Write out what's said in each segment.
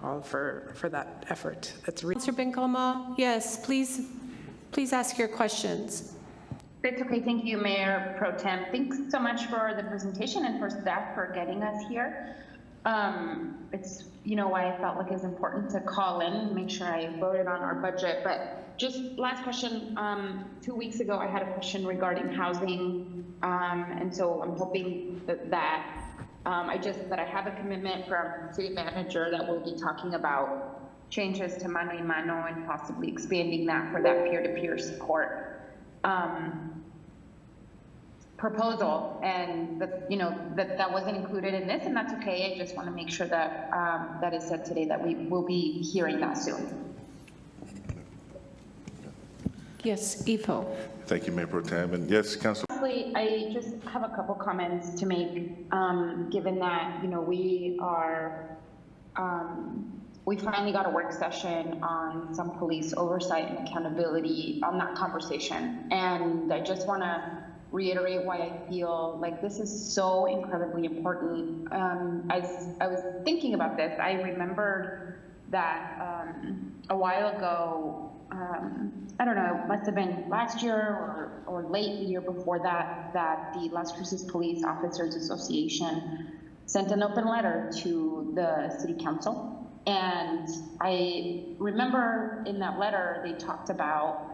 all for that effort. That's Councilor Bencomo, yes, please ask your questions. It's okay. Thank you, Mayor Pro Tem. Thanks so much for the presentation and for staff for getting us here. It's, why I felt like it's important to call in and make sure I voted on our budget. But just last question, 2 weeks ago, I had a question regarding housing. And so I'm hoping that I have a commitment from city manager that we'll be talking about changes to mano a mano and possibly expanding that for that peer-to-peer support proposal, and that wasn't included in this, and that's okay. I just want to make sure that that is said today, that we will be hearing that soon. Yes, Ifo. Thank you, Mayor Pro Tem. And yes, Council. Lastly, I just have a couple comments to make, given that, we finally got a work session on some police oversight and accountability on that conversation. And I just want to reiterate why I feel like this is so incredibly important. As I was thinking about this, I remembered that a while ago, I don't know, it must have been last year or late the year before that, that the Las Cruces Police Officers Association sent an open letter to the City Council. And I remember in that letter, they talked about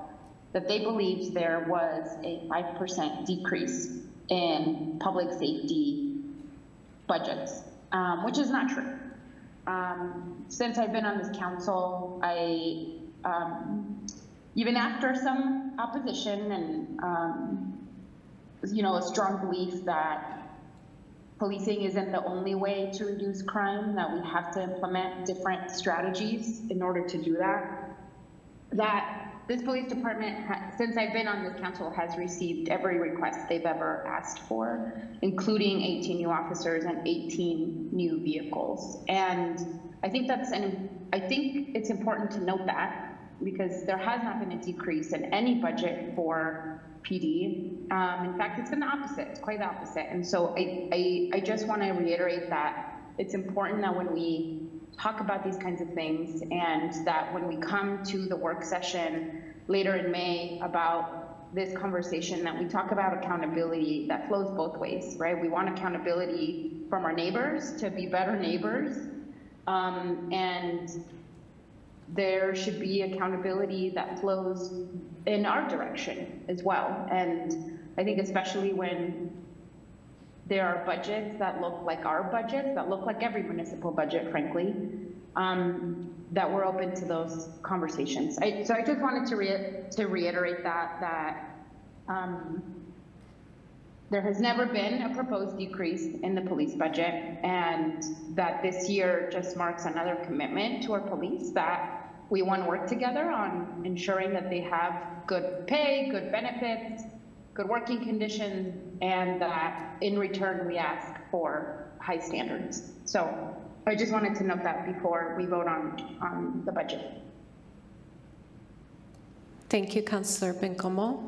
that they believed there was a 5% decrease in public safety budgets, which is not true. Since I've been on this council, even after some opposition and, a strong belief that policing isn't the only way to reduce crime, that we have to implement different strategies in order to do that, that this police department, since I've been on this council, has received every request they've ever asked for, including 18 new officers and 18 new vehicles. And I think it's important to note that, because there has not been a decrease in any budget for PD. In fact, it's been the opposite. It's quite the opposite. And so I just want to reiterate that it's important that when we talk about these kinds of things, and that when we come to the work session later in May about this conversation, that we talk about accountability that flows both ways, right? We want accountability from our neighbors to be better neighbors, and there should be accountability that flows in our direction as well. And I think especially when there are budgets that look like our budgets, that look like every municipal budget, frankly, that we're open to those conversations. So I just wanted to reiterate that there has never been a proposed decrease in the police budget, and that this year just marks another commitment to our police that we want to work together on ensuring that they have good pay, good benefits, good working conditions, and that in return we ask for high standards. So I just wanted to note that before we vote on the budget. Thank you, Councilor Bencomo.